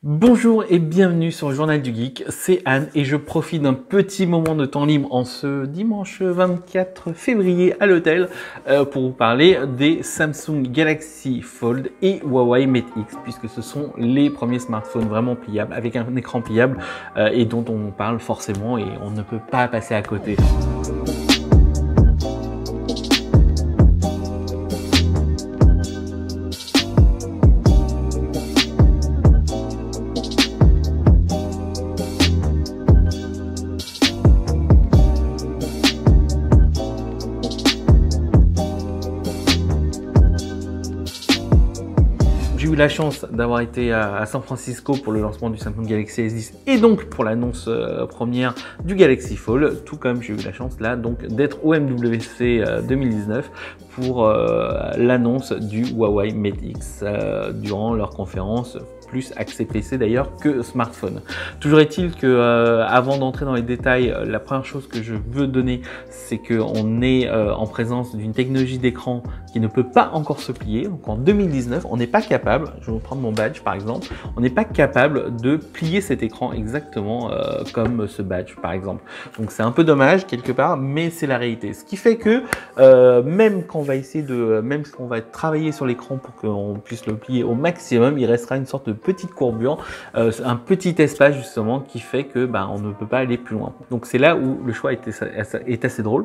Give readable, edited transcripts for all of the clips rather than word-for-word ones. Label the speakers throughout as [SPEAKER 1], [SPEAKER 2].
[SPEAKER 1] Bonjour et bienvenue sur le Journal du Geek, c'est Anne et je profite d'un petit moment de temps libre en ce dimanche 24 février à l'hôtel pour vous parler des Samsung Galaxy Fold et Huawei Mate X puisque ce sont les premiers smartphones vraiment pliables avec un écran pliable et dont on parle forcément et on ne peut pas passer à côté. J'ai eu la chance d'avoir été à San Francisco pour le lancement du Samsung Galaxy S10 et donc pour l'annonce première du Galaxy Fold, tout comme j'ai eu la chance là donc d'être au MWC 2019 pour l'annonce du Huawei Mate X durant leur conférence plus accès PC d'ailleurs que smartphone. Toujours est-il que avant d'entrer dans les détails, la première chose que je veux donner, c'est qu'on est en présence d'une technologie d'écran qui ne peut pas encore se plier. Donc en 2019, on n'est pas capable, je vais vous prendre mon badge par exemple, on n'est pas capable de plier cet écran exactement comme ce badge par exemple. Donc c'est un peu dommage quelque part, mais c'est la réalité. Ce qui fait que même quand on va essayer de, même si on va travailler sur l'écran pour qu'on puisse le plier au maximum, il restera une sorte de petite courbure, un petit espace justement qui fait que on ne peut pas aller plus loin. Donc c'est là où le choix est assez drôle,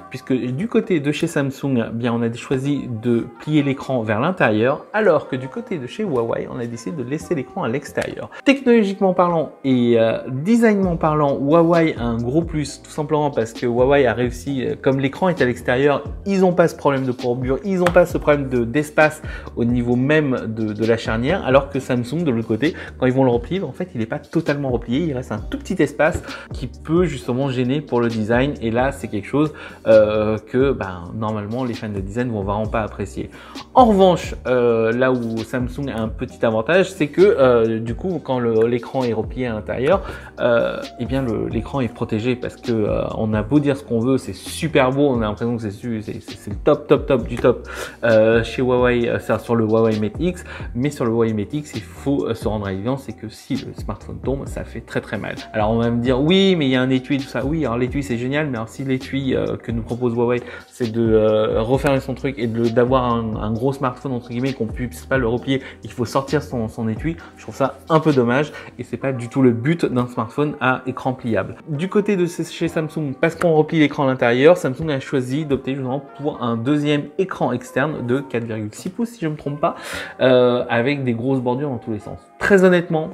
[SPEAKER 1] puisque du côté de chez Samsung, on a choisi de plier l'écran vers l'intérieur, alors que du côté de chez Huawei, on a décidé de laisser l'écran à l'extérieur. Technologiquement parlant et designement parlant, Huawei a un gros plus, tout simplement parce que Huawei a réussi, comme l'écran est à l'extérieur, ils n'ont pas ce problème de courbure, ils n'ont pas ce problème d'espace au niveau même de la charnière, alors que Samsung de l'autre côté, quand ils vont le replier, en fait il n'est pas totalement replié, il reste un tout petit espace qui peut justement gêner pour le design, et là c'est quelque chose que normalement les fans de design vont vraiment pas apprécier. En revanche, là où Samsung a un petit avantage, c'est que du coup quand l'écran est replié à l'intérieur, l'écran est protégé, parce que on a beau dire ce qu'on veut, c'est super beau, on a l'impression que c'est le top du top chez Huawei, sur le Huawei Mate X, mais sur le Huawei Mate X, il faut se rendre à l'évidence, c'est que si le smartphone tombe, ça fait très mal. Alors on va me dire oui, mais il y a un étui, tout ça. Oui, alors l'étui c'est génial, mais alors si l'étui que nous propose Huawei, c'est de refermer son truc et d'avoir un gros smartphone entre guillemets, qu'on puisse pas le replier, il faut sortir son étui, je trouve ça un peu dommage et c'est pas du tout le but d'un smartphone à écran pliable. Du côté de chez Samsung, parce qu'on replie l'écran à l'intérieur, Samsung a choisi d'opter justement pour un deuxième écran externe de 4,6 pouces si je me trompe pas, avec des grosses bordures dans tous les sens. Très honnêtement,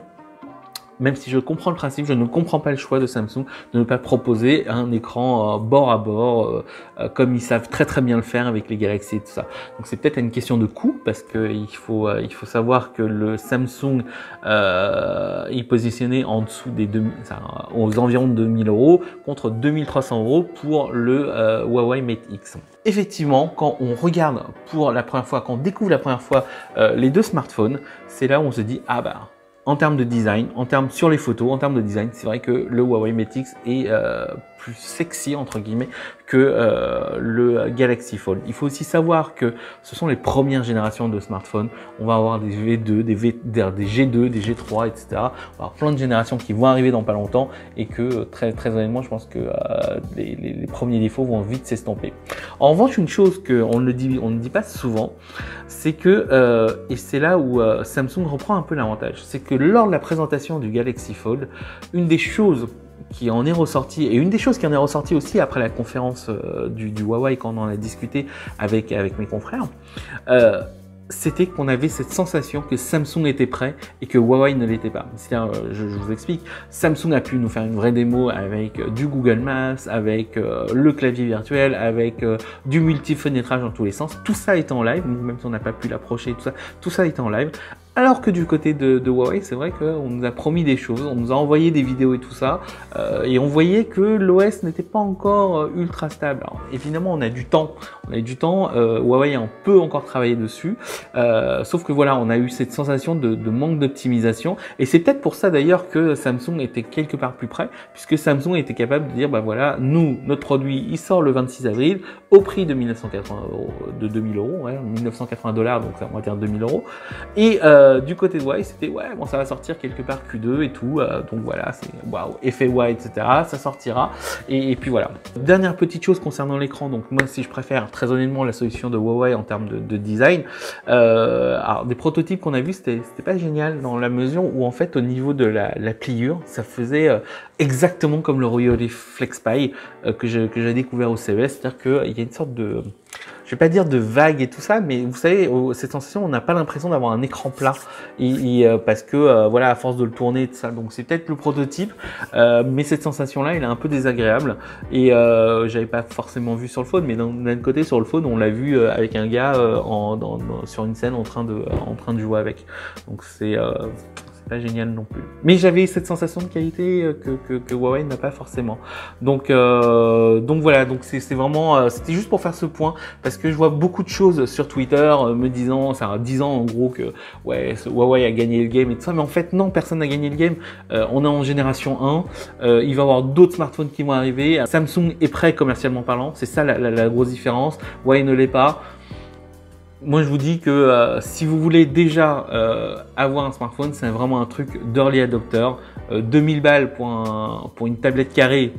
[SPEAKER 1] même si je comprends le principe, je ne comprends pas le choix de Samsung de ne pas proposer un écran bord à bord, comme ils savent très bien le faire avec les Galaxy et tout ça. Donc c'est peut-être une question de coût, parce que il faut savoir que le Samsung est positionné en dessous des aux environs de 2000 € contre 2300 € pour le Huawei Mate X. Effectivement, quand on regarde pour la première fois, quand on découvre la première fois les deux smartphones, c'est là où on se dit en termes de design, en termes sur les photos, en termes de design, c'est vrai que le Huawei Mate X est plus sexy entre guillemets que le Galaxy Fold. Il faut aussi savoir que ce sont les premières générations de smartphones. On va avoir des V2, des G2, des G3, etc. On va avoir plein de générations qui vont arriver dans pas longtemps et que très honnêtement, je pense que les premiers défauts vont vite s'estomper. En revanche, une chose qu'on ne dit pas souvent, c'est que, et c'est là où Samsung reprend un peu l'avantage, c'est que lors de la présentation du Galaxy Fold, une des choses qui en est ressortie, et une des choses qui en est ressortie aussi après la conférence du Huawei, quand on en a discuté avec mes confrères, c'était qu'on avait cette sensation que Samsung était prêt et que Huawei ne l'était pas. C'est-à-dire, je vous explique, Samsung a pu nous faire une vraie démo avec du Google Maps, avec le clavier virtuel, avec du multi-fenêtrage dans tous les sens. Tout ça est en live, même si on n'a pas pu l'approcher, tout ça est en live. Alors que du côté de Huawei, c'est vrai qu'on nous a promis des choses, on nous a envoyé des vidéos et tout ça, et on voyait que l'OS n'était pas encore ultra stable. Alors, évidemment, on a du temps, Huawei peut encore travailler dessus, sauf que voilà, on a eu cette sensation de manque d'optimisation, et c'est peut-être pour ça d'ailleurs que Samsung était quelque part plus près, puisque Samsung était capable de dire, voilà, nous, notre produit, il sort le 26 avril, au prix de 1980 €, de 2000 €, ouais, 1980 $, donc on va dire 2000 €, et du côté de Huawei, c'était ouais, bon, ça va sortir quelque part Q2 et tout. Donc voilà, c'est waouh, effet Huawei, etc. Ça sortira. Et puis voilà. Dernière petite chose concernant l'écran. Donc moi, si je préfère très honnêtement la solution de Huawei en termes de design. Alors des prototypes qu'on a vus, c'était pas génial dans la mesure où en fait au niveau de la pliure, ça faisait exactement comme le Royoli FlexPy que j'ai découvert au CES, c'est-à-dire qu'il y a une sorte de, je vais pas dire de vague et tout ça, mais vous savez, cette sensation, on n'a pas l'impression d'avoir un écran plat, parce que voilà, à force de le tourner et tout ça, donc c'est peut-être le prototype, mais cette sensation-là, elle est un peu désagréable, et j'avais pas forcément vu sur le phone, mais d'un côté sur le phone, on l'a vu avec un gars sur une scène en train de jouer avec, donc c'est pas génial non plus. Mais j'avais cette sensation de qualité que Huawei n'a pas forcément. Donc voilà, donc c'est vraiment, c'était juste pour faire ce point, parce que je vois beaucoup de choses sur Twitter me disant, ça a 10 ans en gros que ouais, Huawei a gagné le game et tout ça, mais en fait non, personne n'a gagné le game. On est en génération 1, il va y avoir d'autres smartphones qui vont arriver. Samsung est prêt commercialement parlant, c'est ça la grosse différence. Huawei ne l'est pas. Moi, je vous dis que si vous voulez déjà avoir un smartphone, c'est vraiment un truc d'early adopter. 2000 balles pour une tablette carrée.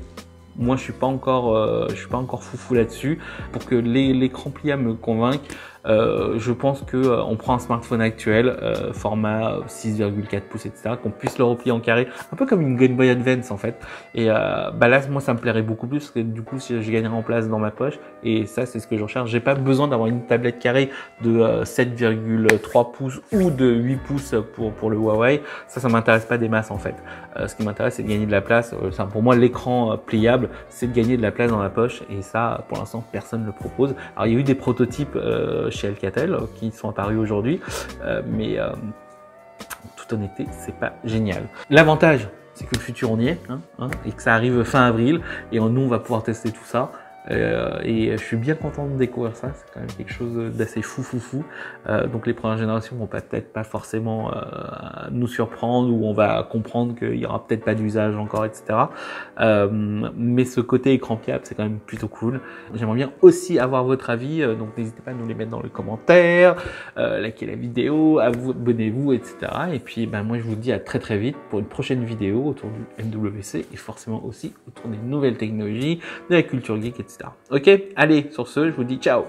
[SPEAKER 1] Moi, je suis pas encore foufou là-dessus. Pour que l'écran pliable me convainque, je pense que on prend un smartphone actuel, format 6,4 pouces, etc., qu'on puisse le replier en carré, un peu comme une Game Boy Advance en fait. Et bah là, moi, ça me plairait beaucoup plus parce que du coup, si je gagnerais en place dans ma poche, et ça, c'est ce que je recherche. J'ai pas besoin d'avoir une tablette carrée de 7,3 pouces ou de 8 pouces pour le Huawei. Ça m'intéresse pas des masses en fait. Ce qui m'intéresse, c'est de gagner de la place. Pour moi, l'écran pliable, c'est de gagner de la place dans la poche, et ça, pour l'instant, personne ne le propose. Alors, il y a eu des prototypes chez Alcatel qui sont apparus aujourd'hui, mais toute honnêteté, c'est pas génial. L'avantage, c'est que le futur on y est, et que ça arrive fin avril, et nous on va pouvoir tester tout ça. Et je suis bien content de découvrir ça, c'est quand même quelque chose d'assez fou. Donc les premières générations vont peut-être pas forcément nous surprendre, ou on va comprendre qu'il y aura peut-être pas d'usage encore, etc. Mais ce côté écran pliable, c'est quand même plutôt cool. J'aimerais bien aussi avoir votre avis, donc n'hésitez pas à nous les mettre dans les commentaires, likez la vidéo, abonnez-vous, etc. Et puis moi je vous dis à très vite pour une prochaine vidéo autour du MWC, et forcément aussi autour des nouvelles technologies, de la culture geek, etc. Ok, allez, sur ce, je vous dis ciao.